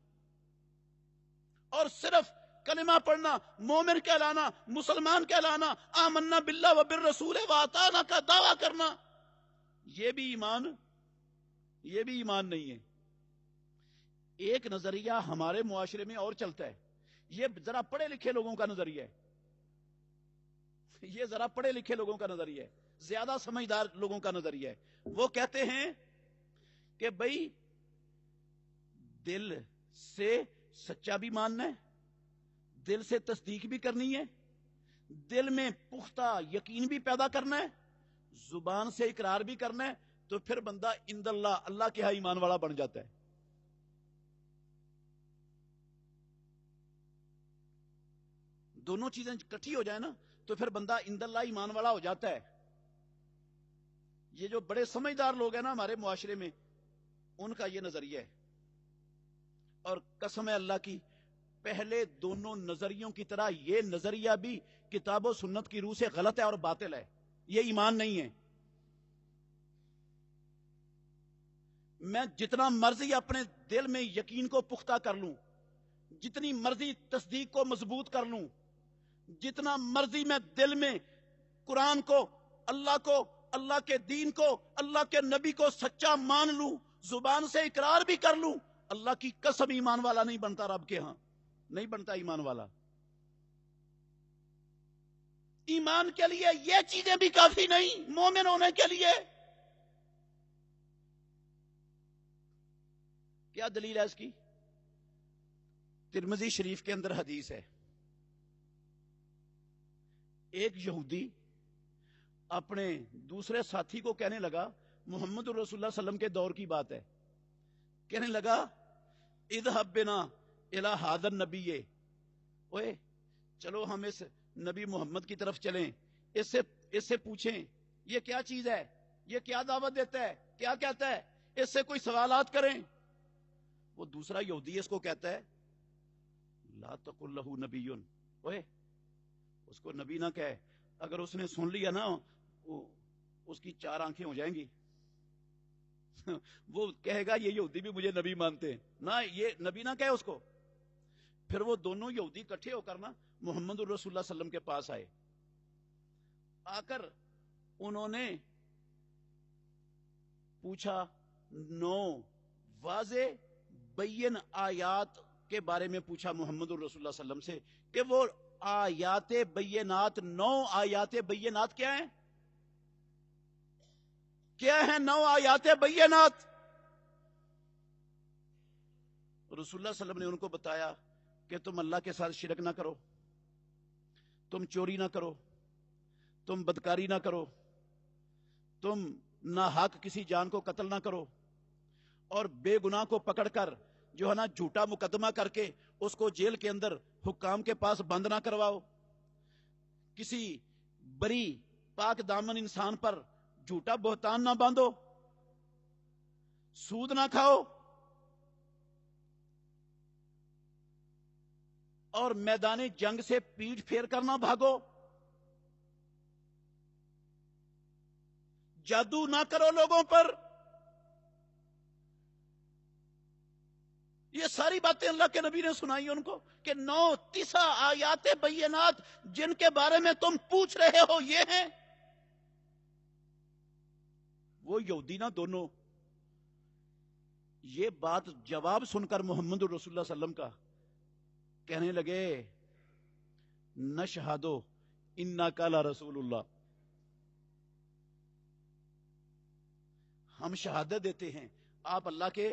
اور صرف کلمہ پڑھنا، مومن کہلانا، مسلمان کہلانا، آمنا باللہ و بالرسول و اطعنا کا دعویٰ کرنا، یہ بھی ایمان نہیں ہے۔ ایک نظریہ ہمارے معاشرے میں اور چلتا ہے، یہ ذرا پڑھے لکھے لوگوں کا نظریہ ہے، یہ ذرا پڑھے لکھے لوگوں کا نظریہ ہے، زیادہ سمجھدار لوگوں کا نظریہ ہے۔ وہ کہتے ہیں کہ بھئی دل سے سچا بھی ماننا ہے، دل سے تصدیق بھی کرنی ہے، دل میں پختہ یقین بھی پیدا کرنا ہے، زبان سے اقرار بھی کرنا ہے، تو پھر بندہ عند اللہ کے ہاں ایمان والا بن جاتا ہے۔ دونوں چیزیں اکٹھی ہو جائیں نا تو پھر بندہ عند اللہ ایمان والا ہو جاتا ہے۔ یہ جو بڑے سمجھدار لوگ ہیں نا ہمارے معاشرے میں، ان کا یہ نظریہ ہے، اور قسم ہے اللہ کی، پہلے دونوں نظریوں کی طرح یہ نظریہ بھی کتاب و سنت کی روح سے غلط ہے اور باطل ہے، یہ ایمان نہیں ہے۔ میں جتنا مرضی اپنے دل میں یقین کو پختہ کر لوں، جتنی مرضی تصدیق کو مضبوط کر لوں، جتنا مرضی میں دل میں قرآن کو، اللہ کے دین کو، اللہ کے نبی کو سچا مان لوں، زبان سے اقرار بھی کر لوں، اللہ کی قسم ایمان والا نہیں بنتا، رب کے ہاں نہیں بنتا ایمان والا۔ ایمان کے لیے یہ چیزیں بھی کافی نہیں، مومن ہونے کے لیے کیا دلیل ہے اس کی؟ ترمذی شریف کے اندر حدیث ہے، ایک یہودی اپنے دوسرے ساتھی کو کہنے لگا، محمد رسول اللہ صلی اللہ علیہ وسلم کے دور کی بات ہے، کہنے لگا اذهب بنا الی ھذا النبی، اوے چلو ہم اس نبی محمد کی طرف چلیں، اس سے پوچھیں یہ کیا چیز ہے، یہ کیا دعوت دیتا ہے، کیا کہتا ہے، اس سے کوئی سوالات کریں۔ وہ دوسرا یہودی اس کو کہتا ہے لا تقل لہ نبی، اوے اس کو نبی نہ کہے، اگر اس نے سن لیا نا اس کی 4 آنکھیں ہو جائیں گی، وہ کہے گا یہ یہودی بھی مجھے نبی مانتے ہیں، نہ یہ نبی نہ کہے اس کو۔ پھر وہ دونوں یہودی اکٹھے ہو کر نا محمد رسول اللہ صلی اللہ علیہ وسلم کے پاس آئے. آ کر انہوں نے پوچھا 9 واضح بین آیات کے بارے میں پوچھا محمد رسول اللہ صلی اللہ علیہ وسلم سے کہ وہ آیات بینات 9 آیات بینات کیا ہیں؟ کیا ہیں 9 آیات بینات؟ رسول اللہ صلی اللہ علیہ وسلم نے ان کو بتایا کہ تم اللہ کے ساتھ شرک نہ کرو، تم چوری نہ کرو، تم بدکاری نہ کرو، تم ناحق کسی جان کو قتل نہ کرو، اور بے گناہ کو پکڑ کر جو ہے نا جھوٹا مقدمہ کر کے اس کو جیل کے اندر حکام کے پاس بند نہ کرواؤ، کسی بری پاک دامن انسان پر جھوٹا بہتان نہ باندھو، سود نہ کھاؤ، اور میدان جنگ سے پیٹھ پھیر کر نہ بھاگو، جادو نہ کرو لوگوں پر. یہ ساری باتیں اللہ کے نبی نے سنائی ان کو کہ 9 آیات بینات جن کے بارے میں تم پوچھ رہے ہو یہ ہیں. وہ یہودی نہ دونوں یہ بات جواب سن کر محمد رسول اللہ صلی اللہ علیہ وسلم کا کہنے لگے نشہدو انکا لرسول اللہ، ہم شہادت دیتے ہیں آپ اللہ کے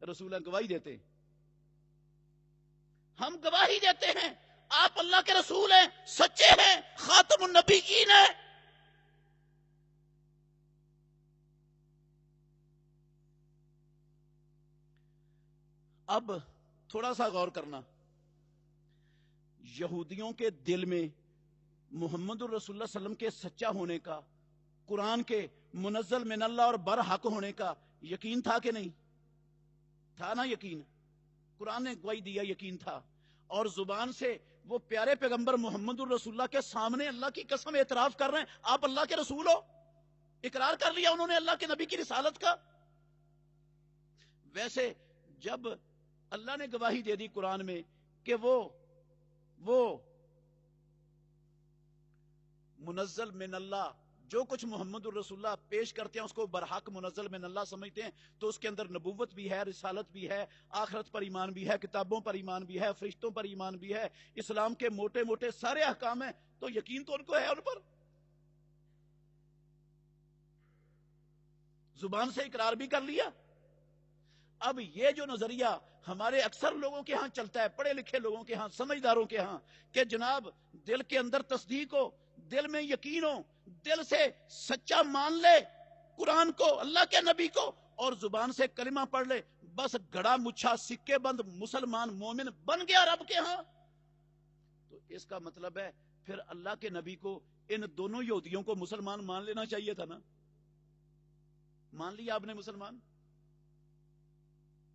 رسول ہیں، گواہی دیتے ہیں، ہم گواہی دیتے ہیں آپ اللہ کے رسول ہیں، سچے ہیں، خاتم النبیین ہیں. اب تھوڑا سا غور کرنا، یہودیوں کے دل میں محمد الرسول اللہ صلی اللہ علیہ وسلم کے سچا ہونے کا، قرآن کے منزل من اللہ اور برحق ہونے کا یقین تھا کہ نہیں تھا؟ نا یقین، قرآن نے گواہی دیا، یقین تھا. اور زبان سے وہ پیارے پیغمبر محمد الرسول اللہ کے سامنے اللہ کی قسم اعتراف کر رہے ہیں آپ اللہ کے رسول ہو، اقرار کر لیا انہوں نے اللہ کے نبی کی رسالت کا. ویسے جب اللہ نے گواہی دے دی قرآن میں کہ وہ منزل من اللہ، جو کچھ محمد الرسول اللہ پیش کرتے ہیں اس کو برحق منزل من اللہ سمجھتے ہیں، تو اس کے اندر نبوت بھی ہے، رسالت بھی ہے، آخرت پر ایمان بھی ہے، کتابوں پر ایمان بھی ہے، فرشتوں پر ایمان بھی ہے، اسلام کے موٹے موٹے سارے احکام ہیں، تو یقین تو ان کو ہے ان پر، زبان سے اقرار بھی کر لیا. اب یہ جو نظریہ ہمارے اکثر لوگوں کے ہاں چلتا ہے، پڑھے لکھے لوگوں کے ہاں، سمجھداروں کے ہاں، کہ جناب دل کے اندر تصدیق ہو، دل میں یقین ہو، دل سے سچا مان لے قرآن کو، اللہ کے نبی کو، اور زبان سے کلمہ پڑھ لے، بس گڑا مچھا سکے بند مسلمان مومن بن گیا رب کے ہاں. تو اس کا مطلب ہے پھر اللہ کے نبی کو ان دونوں یہودیوں کو مسلمان مان لینا چاہیے تھا نا. مان لیا آپ نے، مسلمان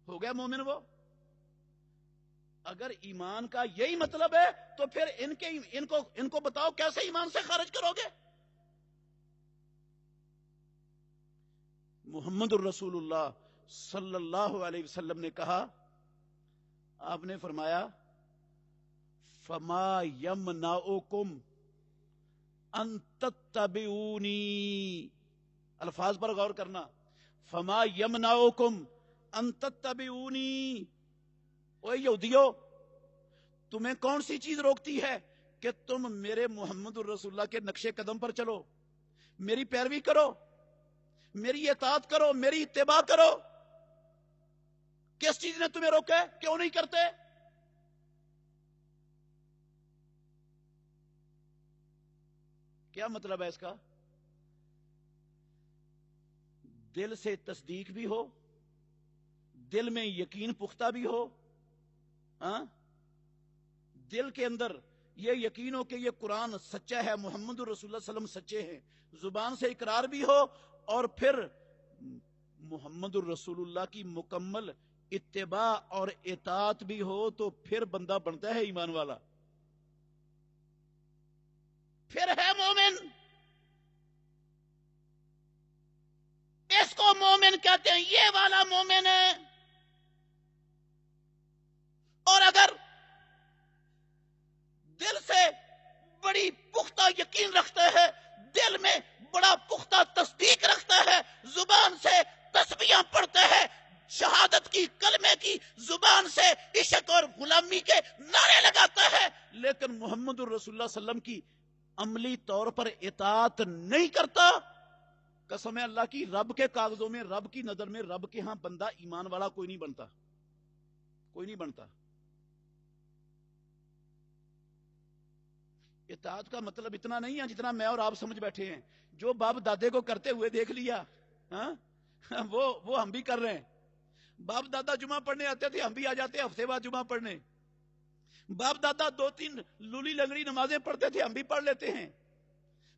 ہو گیا مومن وہ. اگر ایمان کا یہی مطلب ہے تو پھر ان کو بتاؤ کیسے ایمان سے خارج کرو گے؟ محمد الرسول اللہ صلی اللہ علیہ وسلم نے کہا، آپ نے فرمایا فما یمنعکم ان تتبعونی، الفاظ پر غور کرنا، فما یمنعکم ان تتبعونی. اوے یہودیو، تمہیں کون سی چیز روکتی ہے کہ تم میرے محمد الرسول اللہ کے نقش قدم پر چلو، میری پیروی کرو، میری اطاعت کرو، میری اتباع کرو؟ کس چیز نے تمہیں روکا ہے؟ کیوں نہیں کرتے؟ کیا مطلب ہے اس کا؟ دل سے تصدیق بھی ہو، دل میں یقین پختہ بھی ہو، ہاں، دل کے اندر یہ یقین ہو کہ یہ قرآن سچا ہے، محمد الرسول اللہ صلی اللہ علیہ وسلم سچے ہیں، زبان سے اقرار بھی ہو، اور پھر محمد الرسول اللہ کی مکمل اتباع اور اطاعت بھی ہو، تو پھر بندہ بنتا ہے ایمان والا، پھر ہے مومن. اس کو مومن کہتے ہیں، یہ والا مومن ہے. اور اگر یقین رکھتا ہے، دل میں بڑا پختہ تصدیق رکھتا ہے، زبان سے تسبیحاں پڑھتا ہے، شہادت کی کلمے کی زبان سے عشق اور غلامی کے نعرے لگاتا ہے، لیکن محمد الرسول اللہ صلی اللہ علیہ وسلم کی عملی طور پر اطاعت نہیں کرتا، قسم اللہ کی، رب کے کاغذوں میں، رب کی نظر میں، رب کے ہاں بندہ ایمان والا کوئی نہیں بنتا، کوئی نہیں بنتا۔ اطاعت کا مطلب اتنا نہیں ہے جتنا میں اور آپ سمجھ بیٹھے ہیں۔ جو باپ دادے کو کرتے ہوئے دیکھ لیا، ہاں وہ ہم بھی کر رہے ہیں۔ باپ دادا جمعہ پڑھنے آتے تھے، ہم بھی آ جاتے ہیں ہفتے بعد جمعہ پڑھنے۔ باپ دادا 2-3 لولی لنگڑی نمازیں پڑھتے تھے، ہم بھی پڑھ لیتے ہیں۔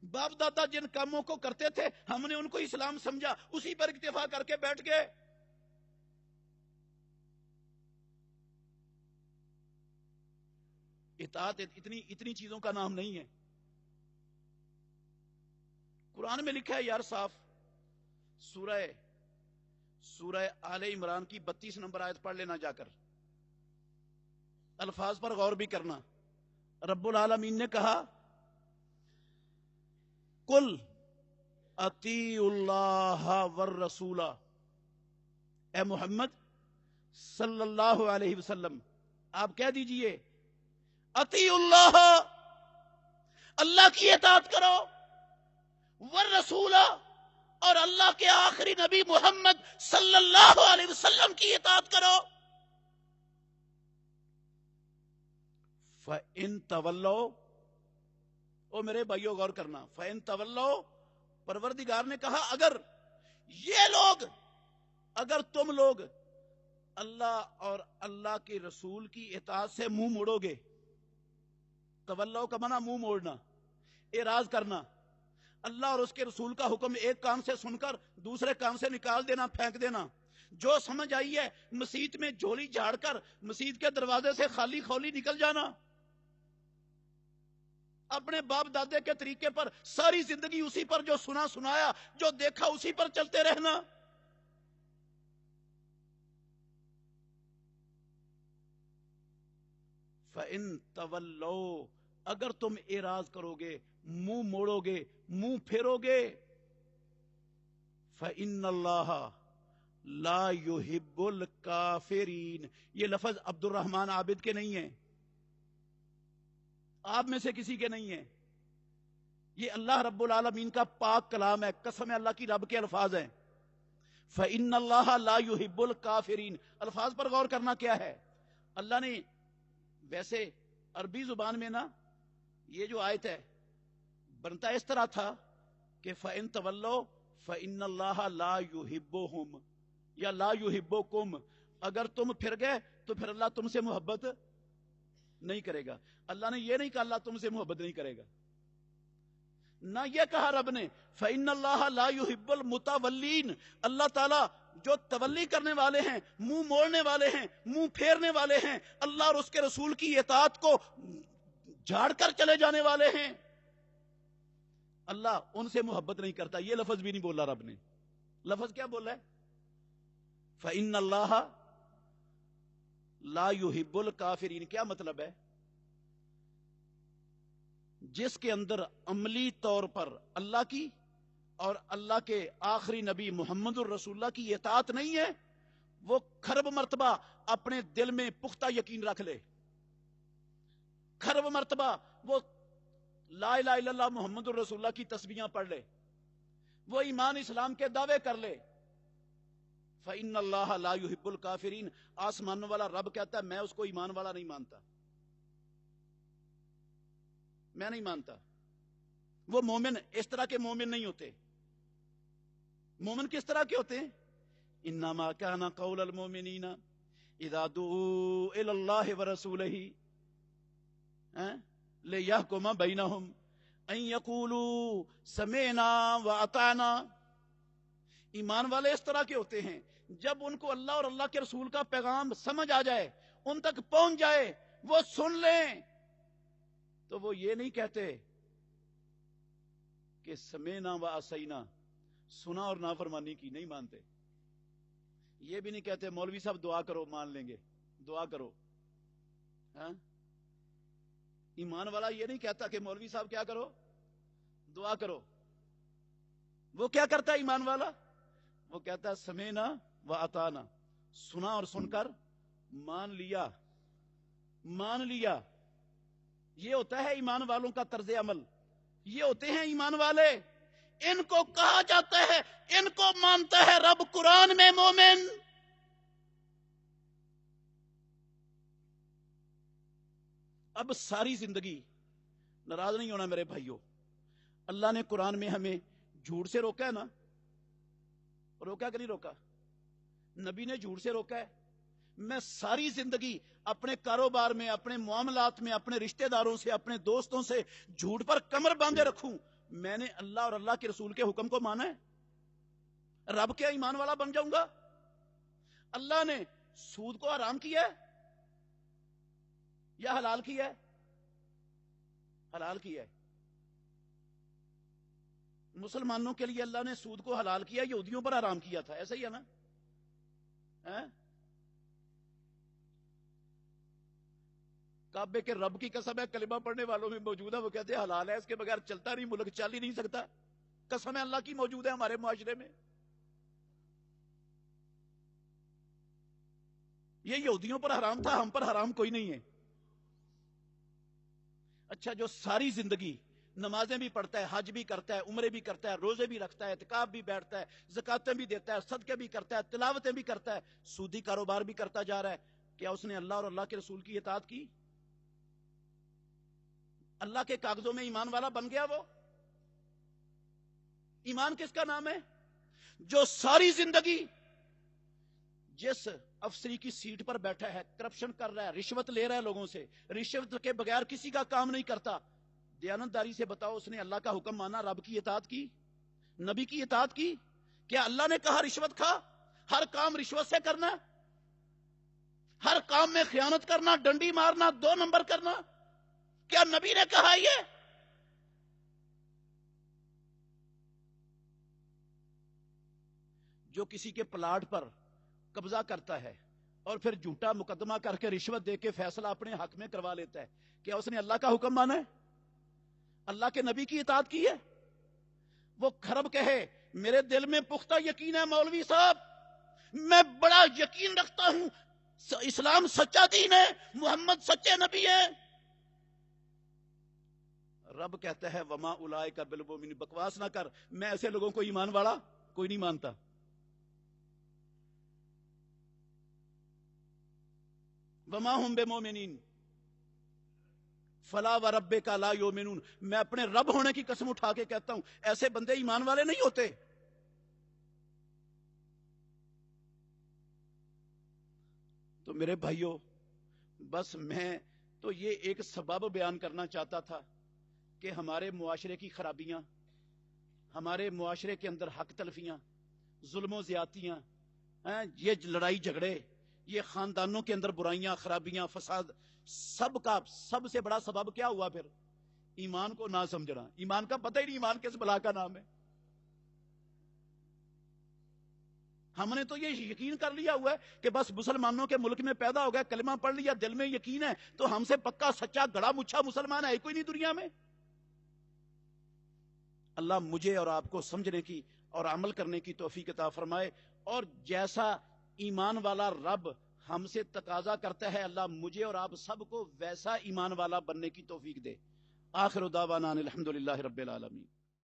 باپ دادا جن کاموں کو کرتے تھے ہم نے ان کو اسلام سمجھا، اسی پر اکتفا کر کے بیٹھ گئے۔ اطاعت اتنی چیزوں کا نام نہیں ہے۔ قرآن میں لکھا ہے یار صاف، سورہ آل عمران کی 32 نمبر آیت پڑھ لینا جا کر، الفاظ پر غور بھی کرنا۔ رب العالمین نے کہا قل اطیعوا اللہ والرسول، اے محمد صلی اللہ علیہ وسلم آپ کہہ دیجئے اطیعوا اللہ، اللہ کی اطاعت کرو، والرسول اور اللہ کے آخری نبی محمد صلی اللہ علیہ وسلم کی اطاعت کرو۔ فَإِن تَوَلَّوْا، او میرے بھائیو غور کرنا، فَإِن تَوَلَّوْا، پروردگار نے کہا اگر تم لوگ اللہ اور اللہ کے رسول کی اطاعت سے منہ موڑو گے، تولو کا معنی منہ موڑنا، اعراض کرنا، اللہ اور اس کے رسول کا حکم ایک کان سے سن کر دوسرے کان سے نکال دینا، پھینک دینا، جو سمجھ آئی ہے مسجد میں جھولی جھاڑ کر مسجد کے دروازے سے خالی خولی نکل جانا، اپنے باپ دادے کے طریقے پر ساری زندگی اسی پر جو سنا سنایا، جو دیکھا اسی پر چلتے رہنا۔ فَإِن تَوَلَّوْا، اگر تم اعراض کرو گے، منہ موڑو گے، منہ پھیرو گے، فَإِنَّ اللَّهَ لَا يُحِبُّ الْكَافِرِينَ، یہ لفظ عبد الرحمن عابد کے نہیں ہیں، آپ میں سے کسی کے نہیں ہیں، یہ اللہ رب العالمین کا پاک کلام ہے، قسم اللہ کی، رب کے الفاظ ہیں۔ فَإِنَّ اللَّهَ لَا يُحِبُّ الْكَافِرِينَ، الفاظ پر غور کرنا کیا ہے۔ اللہ نے ویسے عربی زبان میں نا یہ جو آیت ہے بنتا اس طرح تھا کہ فَإِن تَوَلَّوْا فَإِنَّ اللَّهَ لَا يُحِبُّهُمْ یا لا يُحِبُّكُمْ، اگر تم پھر گئے تو پھر اللہ تم سے محبت نہیں کرے گا۔ اللہ نے یہ نہیں کہا اللہ تم سے محبت نہیں کرے گا، نہ یہ کہا رب نے فَإِنَّ اللَّهَ لَا يُحِبُّ الْمُتَوَلِّينَ، اللہ تعالیٰ جو تولی کرنے والے ہیں، منہ موڑنے والے ہیں، منہ پھیرنے والے ہیں، اللہ اور اس کے رسول کی اطاعت کو جھاڑ کر چلے جانے والے ہیں، اللہ ان سے محبت نہیں کرتا۔ یہ لفظ بھی نہیں بولا رب نے، لفظ کیا بولا ہے؟ فَإِنَّ اللَّهَ لَا يُحِبُّ الْكَافِرِينَ، کیا مطلب ہے؟ جس کے اندر عملی طور پر اللہ کی اور اللہ کے آخری نبی محمد الرسول اللہ کی اطاعت نہیں ہے، وہ کھرب مرتبہ اپنے دل میں پختہ یقین رکھ لے، کھرب مرتبہ وہ لا الہ الا اللہ محمد الرسول اللہ کی تسبیحاں پڑھ لے، وہ ایمان اسلام کے دعوے کر لے، فَإِنَّ اللَّهَ لَا يُحِبُّ الْكَافِرِينَ، آسمان والا رب کہتا ہے میں اس کو ایمان والا نہیں مانتا، میں نہیں مانتا۔ وہ مومن اس طرح کے مومن نہیں ہوتے۔ مومن کس طرح کے ہوتے ہیں؟ انما کان قول المؤمنین اذا دعوا الى اللہ ورسولہ لیحکم بینہم ان یقولوا سمعنا واطعنا، ایمان والے اس طرح کے ہوتے ہیں جب ان کو اللہ اور اللہ کے رسول کا پیغام سمجھ آ جائے، ان تک پہنچ جائے، وہ سن لیں، تو وہ یہ نہیں کہتے کہ سمعنا وعصینا، سنا اور نافرمانی کی، نہیں مانتے۔ یہ بھی نہیں کہتے مولوی صاحب دعا کرو مان لیں گے، دعا کرو۔ ہاں، ایمان والا یہ نہیں کہتا کہ مولوی صاحب کیا کرو، دعا کرو. وہ کیا کرتا ہے ایمان والا؟ وہ کہتا ہے سمینا و اطانا، سنا اور سن کر مان لیا. مان لیا. یہ ہوتا ہے ایمان والوں کا طرز عمل. یہ ہوتے ہیں ایمان والے. ان کو کہا جاتا ہے، ان کو مانتا ہے رب قرآن میں مومن. اب ساری زندگی، ناراض نہیں ہونا میرے بھائیوں، اللہ نے قرآن میں ہمیں جھوٹ سے روکا ہے نا؟ روکا کہ نہیں روکا؟ نبی نے جھوٹ سے روکا ہے. میں ساری زندگی اپنے کاروبار میں، اپنے معاملات میں، اپنے رشتہ داروں سے، اپنے دوستوں سے جھوٹ پر کمر باندھے رکھوں. میں نے اللہ اور اللہ کے رسول کے حکم کو مانا ہے؟ رب کیا ایمان والا بن جاؤں گا؟ اللہ نے سود کو حرام کیا ہے یا حلال کیا ہے؟ حلال کیا ہے. مسلمانوں کے لیے اللہ نے سود کو حلال کیا، یہودیوں پر حرام کیا تھا. ایسا ہی ہے نا؟ کعبے کے رب کی قسم ہے، کلمہ پڑھنے والوں میں موجود ہے، وہ کہتے ہیں حلال ہے، اس کے بغیر چلتا نہیں، ملک چل ہی نہیں سکتا. قسم ہے اللہ کی موجود ہے ہمارے معاشرے میں. یہ یہودیوں پر حرام تھا، ہم پر حرام کوئی نہیں ہے. اچھا، جو ساری زندگی نمازیں بھی پڑھتا ہے، حج بھی کرتا ہے، عمرے بھی کرتا ہے، روزے بھی رکھتا ہے، اعتکاف بھی بیٹھتا ہے، زکاتیں بھی دیتا ہے، صدقے بھی کرتا ہے، تلاوتیں بھی کرتا ہے، سودی کاروبار بھی کرتا جا رہا ہے، کیا اس نے اللہ اور اللہ کے رسول کی اطاعت کی؟ اللہ کے کاغذوں میں ایمان والا بن گیا وہ؟ ایمان کس کا نام ہے؟ جو ساری زندگی جس افسری کی سیٹ پر بیٹھا ہے، کرپشن کر رہا ہے، رشوت لے رہا ہے لوگوں سے، رشوت کے بغیر کسی کا کام نہیں کرتا. دیانتداری سے بتاؤ، اس نے اللہ کا حکم مانا، رب کی اطاعت کی، نبی کی اطاعت کی؟ کیا اللہ نے کہا رشوت کھا؟ ہر کام رشوت سے کرنا، ہر کام میں خیانت کرنا، ڈنڈی مارنا، 2 نمبر کرنا، کیا نبی نے کہا یہ؟ جو کسی کے پلاٹ پر قبضہ کرتا ہے اور پھر جھوٹا مقدمہ کر کے رشوت دے کے فیصلہ اپنے حق میں کروا لیتا ہے، کیا اس نے اللہ کا حکم مانا ہے؟ اللہ کے نبی کی اطاعت کی ہے؟ وہ کھرب کہے میرے دل میں پختہ یقین ہے مولوی صاحب، میں بڑا یقین رکھتا ہوں اسلام سچا دین ہے، محمد سچے نبی ہے. رب کہتا ہے وما اولئک بالمؤمنین، بکواس نہ کر، میں ایسے لوگوں کو ایمان والا کوئی نہیں مانتا. وما ہم بمؤمنین فلا وربک لا یؤمنون، میں اپنے رب ہونے کی قسم اٹھا کے کہتا ہوں ایسے بندے ایمان والے نہیں ہوتے. تو میرے بھائیوں، بس میں تو یہ ایک سبب بیان کرنا چاہتا تھا کہ ہمارے معاشرے کی خرابیاں، ہمارے معاشرے کے اندر حق تلفیاں، ظلم و زیادتیاں، یہ لڑائی جھگڑے، یہ خاندانوں کے اندر برائیاں، خرابیاں، فساد، سب کا سب سے بڑا سبب کیا ہوا؟ پھر ایمان کو نہ سمجھنا. ایمان کا پتہ ہی نہیں ایمان کس بلا کا نام ہے. ہم نے تو یہ یقین کر لیا ہوا ہے کہ بس مسلمانوں کے ملک میں پیدا ہو گیا، کلمہ پڑھ لیا، دل میں یقین ہے تو ہم سے پکا سچا گڑا مچھا مسلمان ہے کوئی نہیں دنیا میں. اللہ مجھے اور آپ کو سمجھنے کی اور عمل کرنے کی توفیق عطا فرمائے، اور جیسا ایمان والا رب ہم سے تقاضا کرتا ہے اللہ مجھے اور آپ سب کو ویسا ایمان والا بننے کی توفیق دے. آخر دعوانا الحمدللہ رب العالمین.